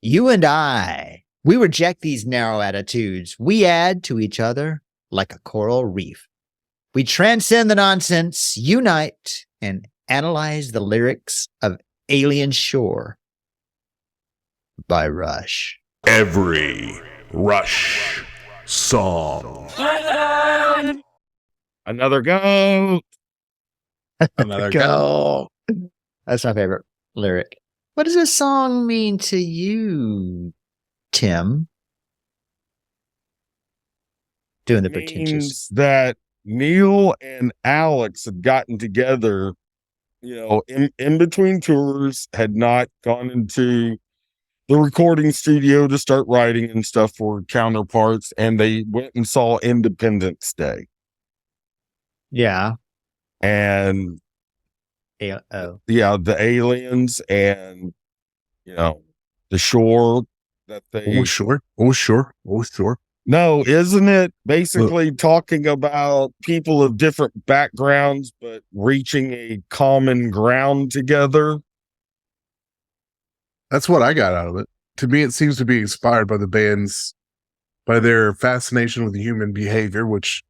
You and I, we reject these narrow attitudes. We add to each other like a coral reef. We transcend the nonsense, unite, and analyze the lyrics of Alien Shore by Rush. Every Rush song. Another go. Another Go. That's my favorite lyric. What does this song mean to you, Tim? Doing the pretentious. Means that Neil and Alex had gotten together, in between tours, had not gone into the recording studio to start writing and stuff for counterparts, and they went and saw Independence Day. Yeah. And the aliens and the shore that they Oh sure. No, isn't it basically talking about people of different backgrounds but reaching a common ground together? That's what I got out of it. To me, it seems to be inspired by the band's, by their fascination with human behavior, which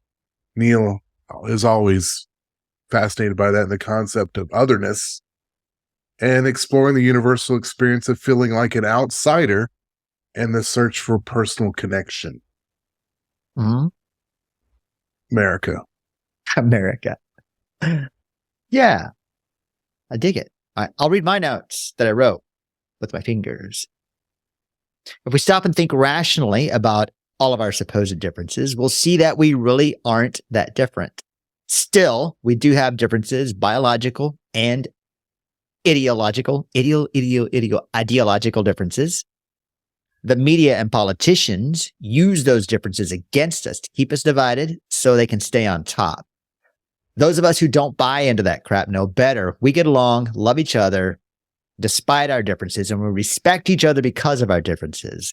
Neil is always fascinated by that, and the concept of otherness, and exploring the universal experience of feeling like an outsider and the search for personal connection. Mm-hmm. America. Yeah. I dig it. I'll read my notes that I wrote with my fingers. If we stop and think rationally about all of our supposed differences, we'll see that we really aren't that different. Still, we do have differences, biological and ideological differences. The media and politicians use those differences against us to keep us divided so they can stay on top. Those of us who don't buy into that crap know better. We get along, love each other, despite our differences, and we respect each other because of our differences.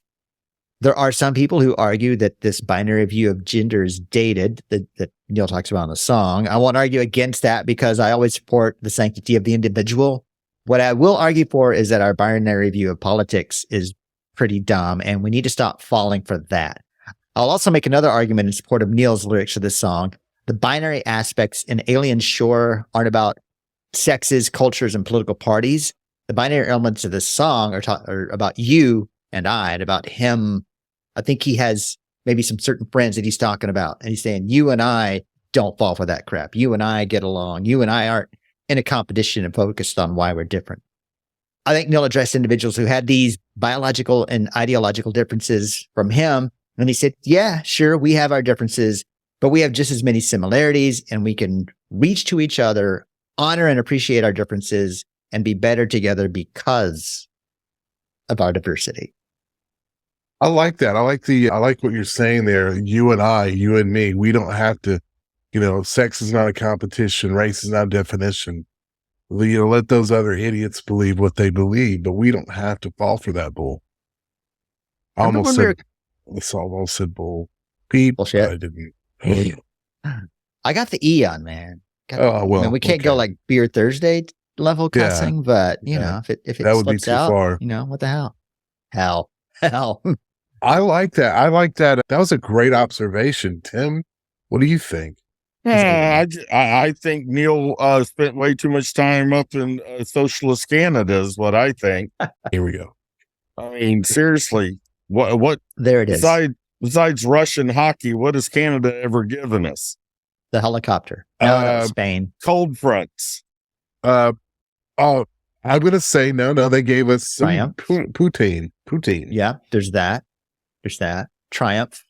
There are some people who argue that this binary view of gender is dated, that Neil talks about in the song. I won't argue against that because I always support the sanctity of the individual. What I will argue for is that our binary view of politics is pretty dumb, and we need to stop falling for that. I'll also make another argument in support of Neil's lyrics of this song. The binary aspects in Alien Shore aren't about sexes, cultures, and political parties. The binary elements of this song are about you and I, and about him. I think he has maybe some certain friends that he's talking about, and he's saying, you and I don't fall for that crap. You and I get along. You and I aren't in a competition and focused on why we're different. I think Neil addressed individuals who had these biological and ideological differences from him. And he said, yeah, sure, we have our differences, but we have just as many similarities, and we can reach to each other, honor and appreciate our differences, and be better together because of our diversity. I like that. I like what you're saying there. You and I, you and me, we don't have to, sex is not a competition. Race is not a definition. Let those other idiots believe what they believe, but we don't have to fall for that bull. I almost said bull. Beep. Bullshit. I didn't. I got the E on, man. We can't go like Beer Thursday level cussing, but if it that would be slips too out, far. What the hell? Hell. I like that. That was a great observation, Tim. What do you think? I think Neil spent way too much time up in socialist Canada is what I think. Here we go. I mean, seriously, what? There it is. Besides Russian hockey, what has Canada ever given us? The helicopter. No, Spain. Cold fronts. I'm going to say no. They gave us some poutine. Yeah, there's that. Triumph.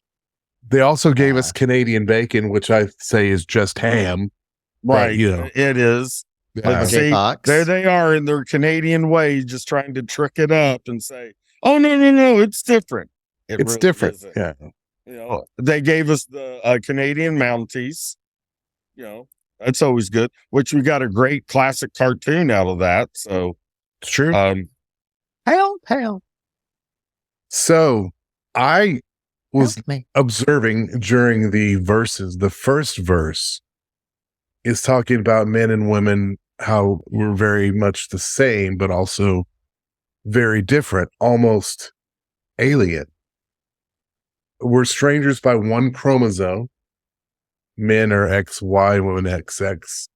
They also gave us Canadian bacon, which I say is just ham. Right. It is. But see, there they are in their Canadian way, just trying to trick it up and say, oh, no, it's different. It's really different. Isn't. Yeah. They gave us the Canadian Mounties. That's always good, which we got a great classic cartoon out of that. So it's true. Hell. So I was observing during the verses. The first verse is talking about men and women, how we're very much the same, but also very different, almost alien. We're strangers by one chromosome. Men are XY, women XX.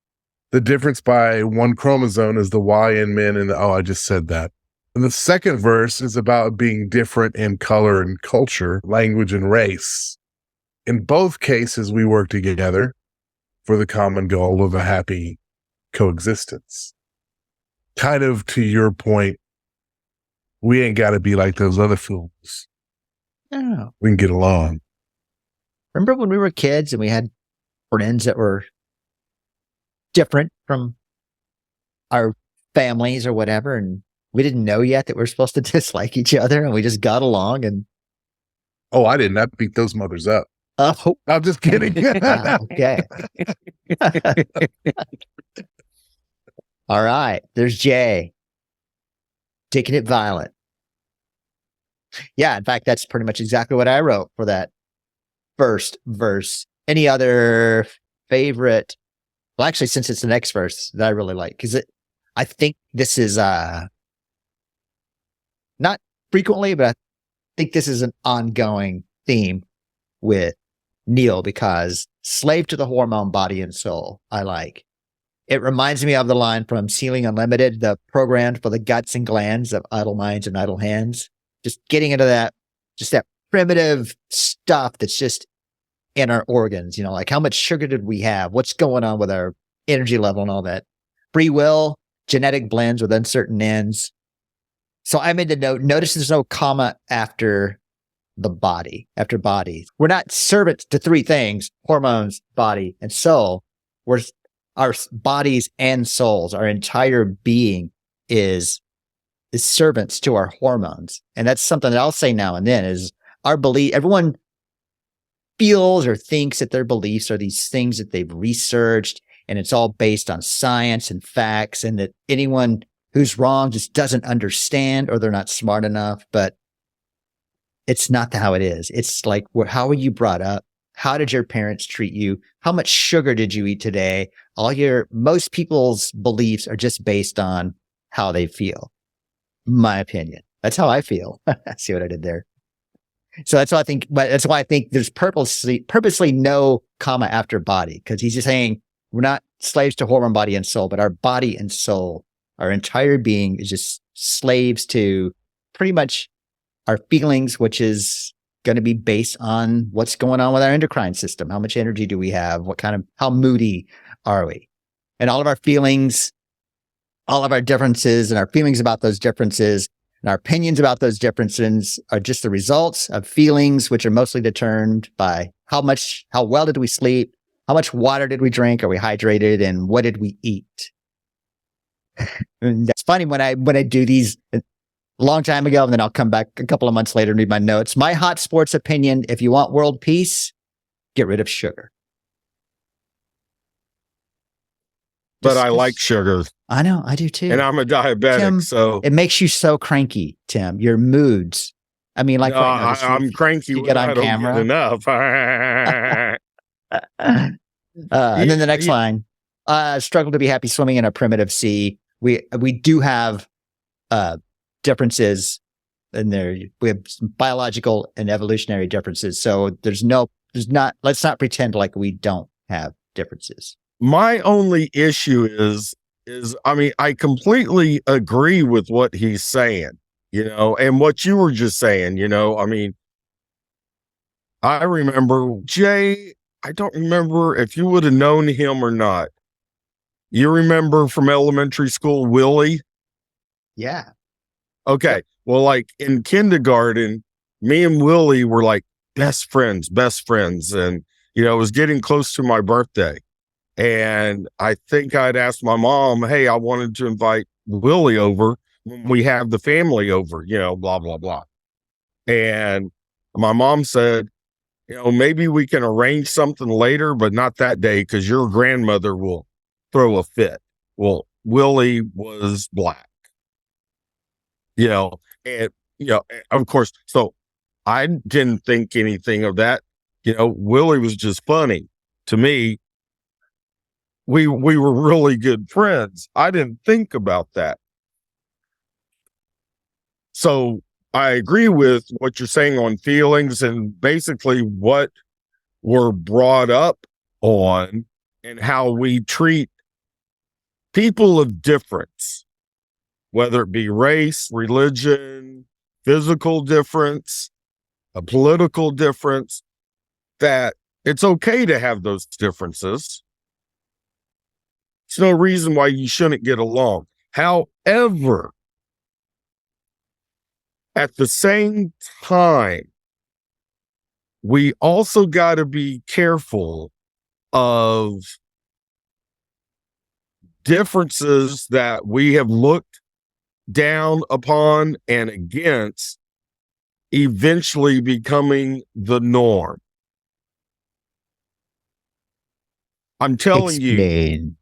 The difference by one chromosome is the Y in men and I just said that. And the second verse is about being different in color and culture, language and race. In both cases, we work together for the common goal of a happy coexistence. Kind of to your point, we ain't got to be like those other fools. Oh. We can get along. Remember when we were kids and we had friends that were different from our families or whatever, and we didn't know yet that we're supposed to dislike each other, and we just got along? And I did not beat those mothers up. oh, I'm just kidding. okay. All right. There's Jay. Taking it violent. Yeah, in fact, that's pretty much exactly what I wrote for that first verse. Any other favorite? Well, actually, since it's the next verse that I really like, because I think this is not frequently, but I think this is an ongoing theme with Neil, because slave to the hormone, body and soul, I like. It reminds me of the line from Ceiling Unlimited, the program for the guts and glands of idle minds and idle hands. Just getting into that primitive stuff that's just in our organs, like how much sugar did we have? What's going on with our energy level and all that? Free will, genetic blends with uncertain ends. So I made the note, notice there's no comma after the body, after body. We're not servants to three things: hormones, body, and soul. We're our bodies and souls. Our entire being is servants to our hormones. And that's something that I'll say now and then is our belief. Everyone feels or thinks that their beliefs are these things that they've researched, and it's all based on science and facts, and that anyone who's wrong just doesn't understand or they're not smart enough. But it's not how it is. It's like, how were you brought up? How did your parents treat you? How much sugar did you eat today? Most people's beliefs are just based on how they feel. My opinion. That's how I feel. See what I did there? So that's why I think there's purposely no comma after body, because he's just saying we're not slaves to hormone, body, and soul, but our body and soul, our entire being is just slaves to pretty much our feelings, which is going to be based on what's going on with our endocrine system. How much energy do we have? How moody are we? And all of our feelings, all of our differences and our feelings about those differences and our opinions about those differences are just the results of feelings, which are mostly determined by how well did we sleep? How much water did we drink? Are we hydrated? And what did we eat? And that's funny when I do these a long time ago, and then I'll come back a couple of months later and read my notes. My hot sports opinion: if you want world peace, get rid of sugar. But I like sugar. I know, I do too. And I'm a diabetic, Tim, so it makes you so cranky, Tim. Your moods. I mean, like right now, I'm cranky when I don't get enough. And then the next line: struggle to be happy swimming in a primitive sea. We do have differences in there. We have some biological and evolutionary differences. So let's not pretend like we don't have differences. My only issue is I completely agree with what he's saying, and what you were just saying, I remember Jay. I don't remember if you would have known him or not. You remember from elementary school, Willie? Yeah. Okay. Well, like in kindergarten, me and Willie were like best friends. And, it was getting close to my birthday. And I think I'd asked my mom, hey, I wanted to invite Willie over when we have the family over, blah, blah, blah. And my mom said, maybe we can arrange something later, but not that day, because your grandmother will throw a fit. Well, Willie was black, and, of course, so I didn't think anything of that. Willie was just funny to me. We were really good friends. I didn't think about that. So I agree with what you're saying on feelings and basically what we're brought up on and how we treat people of difference, whether it be race, religion, physical difference, a political difference, that it's okay to have those differences. There's no reason why you shouldn't get along. However, at the same time, we also got to be careful of differences that we have looked down upon and against eventually becoming the norm. I'm telling you,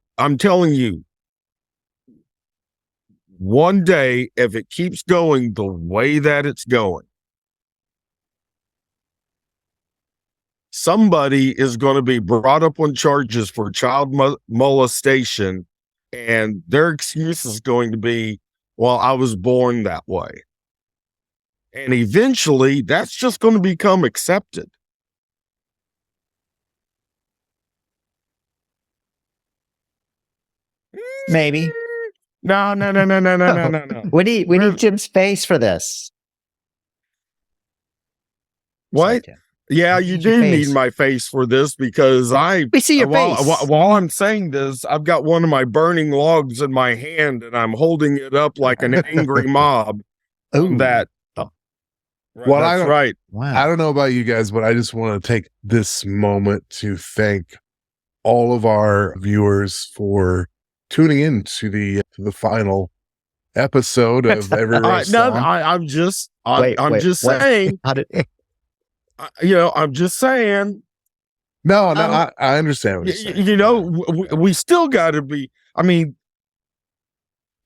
one day, if it keeps going the way that it's going, somebody is going to be brought up on charges for child molestation, and their excuse is going to be, well, I was born that way. And eventually, that's just going to become accepted. Maybe. No. We need Tim's face for this. What? Sorry, Tim. Yeah, We you need your do need face. my face for this because We see your face. while I'm saying this, I've got one of my burning logs in my hand and I'm holding it up like an angry mob. Ooh. That. Oh. Well, That's right. Wow. I don't know about you guys, but I just want to take this moment to thank all of our viewers for tuning in to the final episode of Every Roast Song. I'm just Wait, just what? saying. How did I'm just saying. No, I understand what you're saying. We still got to be. I mean,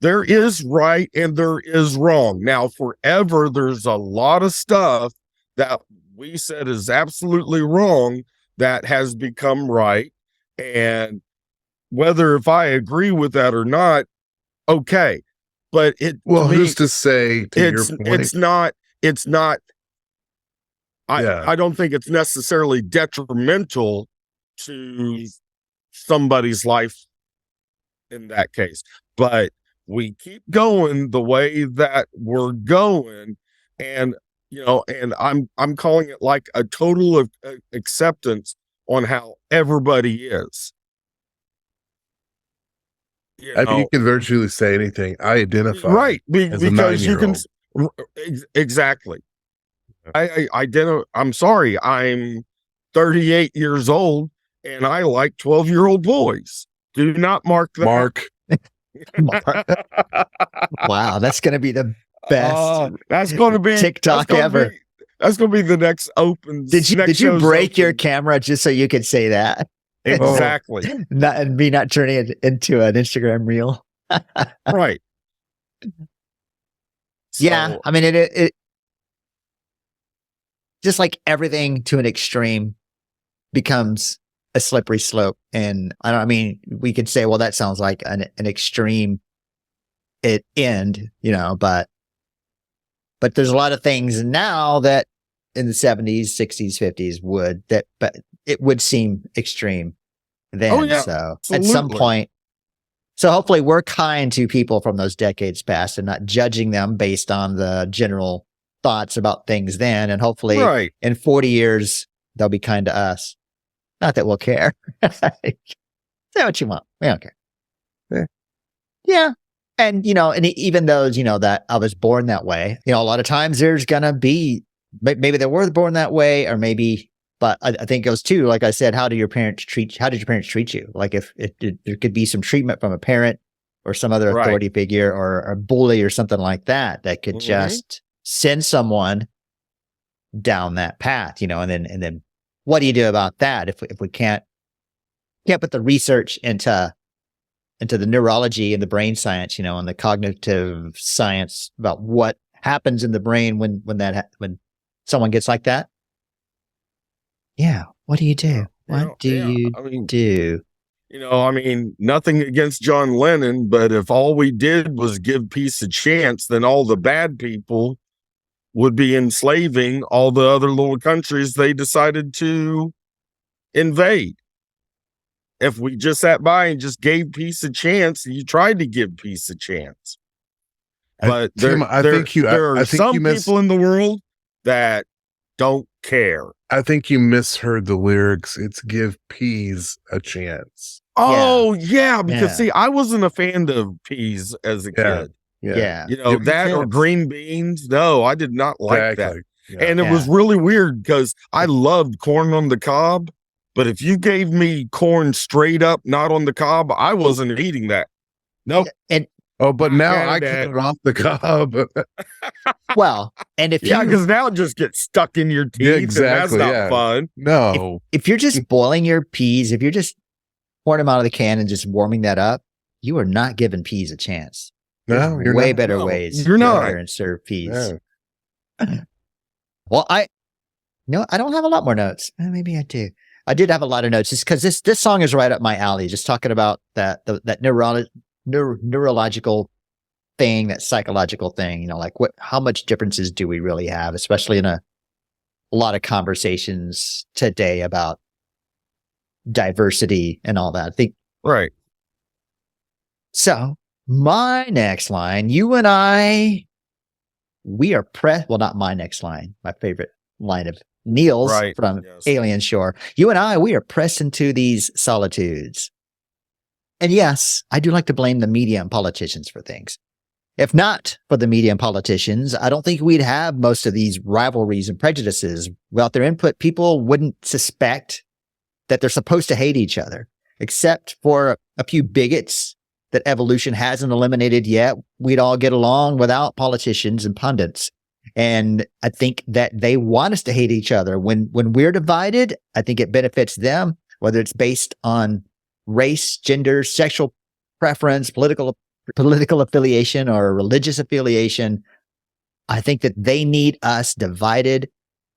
there is right and there is wrong. Now, forever, there's a lot of stuff that we said is absolutely wrong that has become right. And whether if I agree with that or not, okay. But who's to say to your point? It's not. I don't think it's necessarily detrimental to somebody's life in that case. But we keep going the way that we're going, and and I'm calling it like a total of acceptance on how everybody is. I mean, you can virtually say anything. I identify right as a because you can 9-year-old. exactly. I'm sorry. I'm 38 years old and I like 12-year-old boys. Do not mark that. Mark. Wow, that's going to be the best. That's going to be TikTok ever. That's going to be the next open. Did you break your camera just so you could say that? Exactly. And me not turning it into an Instagram reel. Right. Yeah, I mean it just like everything to an extreme becomes a slippery slope. And I mean, we could say, well, that sounds like an extreme end, but there's a lot of things now that in the 70s, 60s, 50s but it would seem extreme then. Oh, yeah, so absolutely. At some point, so hopefully we're kind to people from those decades past and not judging them based on the general thoughts about things then. And hopefully in 40 years, they'll be kind to us. Not that we'll care. Say what you want. We don't care. Yeah. And, and even those, that I was born that way, a lot of times there's going to be, maybe they were born that way or maybe, but I think it goes too, like I said, how did your parents treat you? Like if there could be some treatment from a parent or some other authority figure or a bully or something like that could just send someone down that path, and then what do you do about that if we can't put the research into the neurology and the brain science, and the cognitive science about what happens in the brain when someone gets like that? Yeah, what do you do? What do you do? I mean, nothing against John Lennon, but if all we did was give peace a chance, then all the bad people would be enslaving all the other little countries they decided to invade. If we just sat by and just gave peace a chance, you tried to give peace a chance. But Tim, there are some people in the world that don't care. I think you misheard the lyrics. It's give peas a chance. Oh, yeah, because see, I wasn't a fan of peas as a kid. Yeah. You know, that or green beans. No, I did not like that. Yeah. And it was really weird because I loved corn on the cob. But if you gave me corn straight up, not on the cob, I wasn't eating that. Nope. But now I cut it off the cob. Well, and if because now it just gets stuck in your teeth. Exactly. And that's not fun. No. If you're just boiling your peas, if you're just pouring them out of the can and just warming that up, you are not giving peas a chance. No, you're way not. better No, ways you're to not. go there and serve peas. Yeah. Well, I don't have a lot more notes. Maybe I do. I did have a lot of notes just because this song is right up my alley. Just talking about that neurological thing, that psychological thing. You know, like how much differences do we really have, especially in a lot of conversations today about diversity and all that. I think Right. so. My next line, you and I, we are well, not my next line, my favorite line of Neil's from Alien Shore. You and I, we are pressed into these solitudes. And yes, I do like to blame the media and politicians for things. If not for the media and politicians, I don't think we'd have most of these rivalries and prejudices. Without their input, people wouldn't suspect that they're supposed to hate each other, except for a few bigots that evolution hasn't eliminated yet. We'd all get along without politicians and pundits. And I think that they want us to hate each other. When we're divided, I think it benefits them, whether it's based on race, gender, sexual preference, political affiliation, or religious affiliation. I think that they need us divided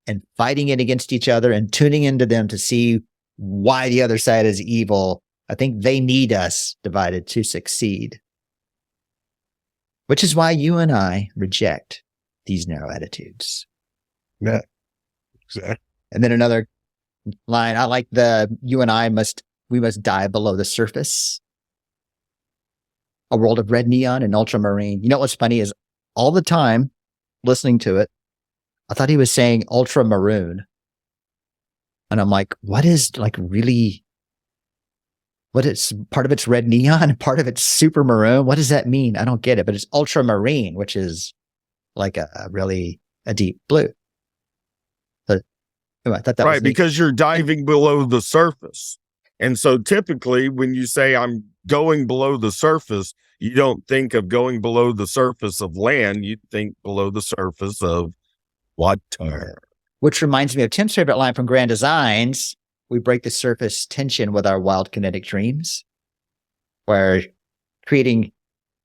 and fighting it against each other and tuning into them to see why the other side is evil. I think they need us divided to succeed, which is why you and I reject these narrow attitudes. Yeah, exactly. And then another line, I like you and I we must dive below the surface. A world of red neon and ultramarine. You know what's funny is all the time listening to it, I thought he was saying ultramaroon. And I'm like, what is what is part of it's red neon and part of it's super maroon? What does that mean? I don't get it, but it's ultramarine, which is like a deep blue. But anyway, I thought that was right, because you're diving below the surface. And so typically when you say I'm going below the surface, you don't think of going below the surface of land. You think below the surface of water. Which reminds me of Tim's favorite line from Grand Designs. We break the surface tension with our wild kinetic dreams. Where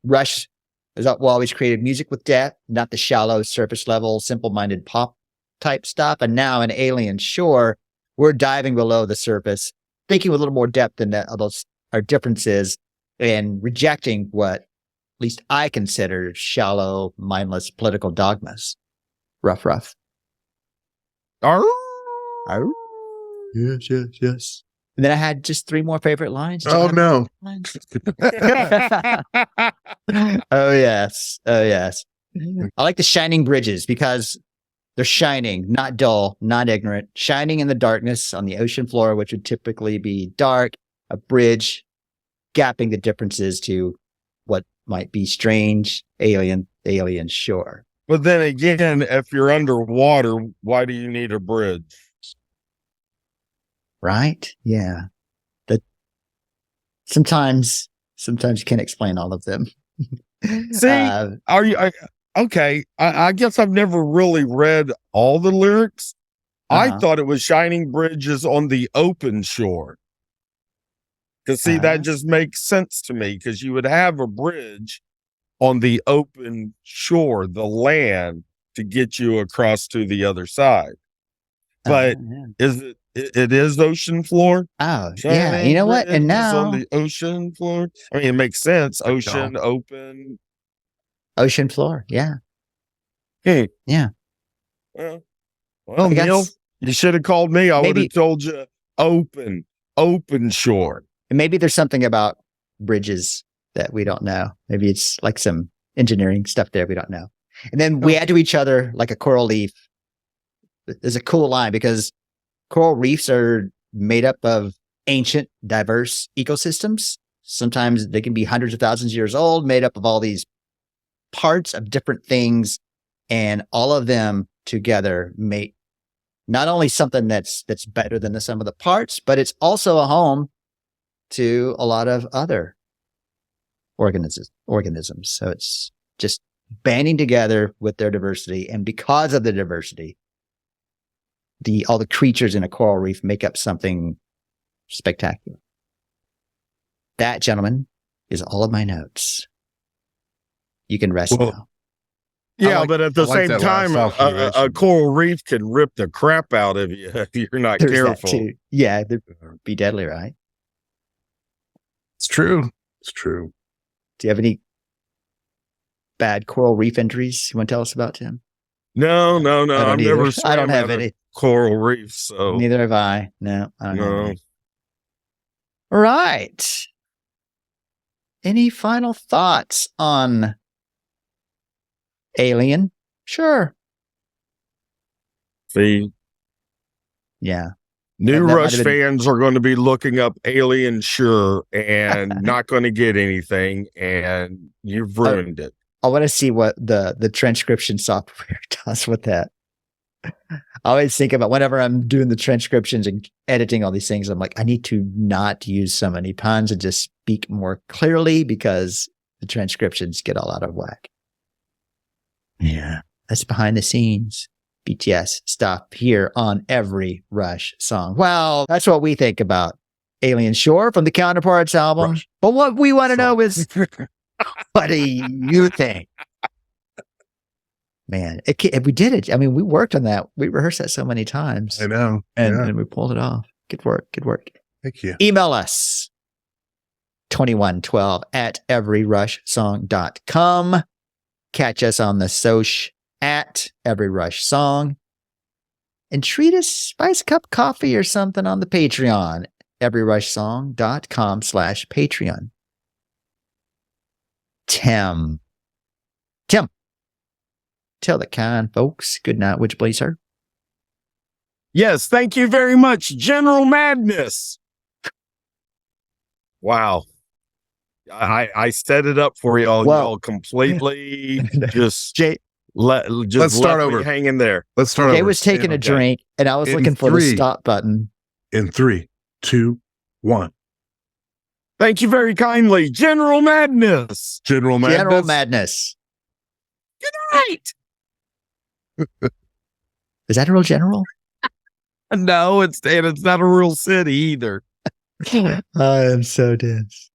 Rush has always created music with depth, not the shallow surface level, simple-minded pop type stuff. And now in Alien Shore, we're diving below the surface, thinking with a little more depth than that, our differences, and rejecting what at least I consider shallow, mindless political dogmas. Rough. Arr? Arr? Yes. And then I had just 3 more favorite lines. Oh, no. Oh, yes. I like the shining bridges because they're shining, not dull, not ignorant, shining in the darkness on the ocean floor, which would typically be dark, a bridge, gapping the differences to what might be strange, alien shore. But then again, if you're underwater, why do you need a bridge? Right? Yeah. Sometimes you can't explain all of them. See, okay. I guess I've never really read all the lyrics. I thought it was shining bridges on the open shore. Because see, that just makes sense to me because you would have a bridge on the open shore, the land, to get you across to the other side. But it is ocean floor? Oh, yeah. You know what? And now on the ocean floor. I mean, it makes sense. Ocean, open. Ocean floor. Yeah. Hey. Yeah. Well, I guess Neil, you should have called me. I would maybe- have told you open shore. And maybe there's something about bridges that we don't know. Maybe it's like some engineering stuff there we don't know. And then we add to each other like a coral reef. There's a cool line because coral reefs are made up of ancient, diverse ecosystems. Sometimes they can be hundreds of thousands of years old, made up of all these parts of different things, and all of them together make not only something that's better than the sum of the parts, but it's also a home to a lot of other organisms. So it's just banding together with their diversity, and because of the diversity, all the creatures in a coral reef make up something spectacular. That, gentlemen, is all of my notes. You can rest now. Yeah, like- but at the I like same that time, last a observation. coral reef can rip the crap out of you if you're not There's that careful. too. Yeah, they'd be deadly, right? It's true. It's true. Do you have any bad coral reef injuries you want to tell us about, Tim? No. I don't I've either. never I swam don't have at a any. coral reef, so Neither have I. No, I don't have no. any. Right. Any final thoughts on Alien? Sure. See, Yeah. new That might Rush have been- fans are going to be looking up Alien Sure and not going to get anything, and you've ruined it. I want to see what the transcription software does with that. I always think about whenever I'm doing the transcriptions and editing all these things, I'm like, I need to not use so many puns and just speak more clearly because the transcriptions get all out of whack. Yeah. That's behind the scenes BTS stuff here on every Rush song. Well, that's what we think about Alien Shore from the Counterparts album. Rush. But what we want to know Song. is, what do you think? Man, we did it. I mean, we worked on that. We rehearsed that so many times I know. and we pulled it off. Good work. Good work. Thank you. Email us 2112 at everyrushsong.com. Catch us on the soch at everyrushsong. And treat us, buy us a cup of coffee or something on the Patreon, everyrushsong.com/Patreon. Tim, tell the kind folks good night, would you please, sir? Yes, thank you very much, General Madness. Wow. I set it up for y'all. Well- Y'all completely just Jay Let's start left me over. hanging there. Let's start Jay over. was taking a Okay. drink, and I was In looking for the 3. stop button. In 3, 2, 1. Thank you very kindly, General Madness. General Madness. General Madness. Right. Is that a real general? No, it's not a real city either. I am so dense.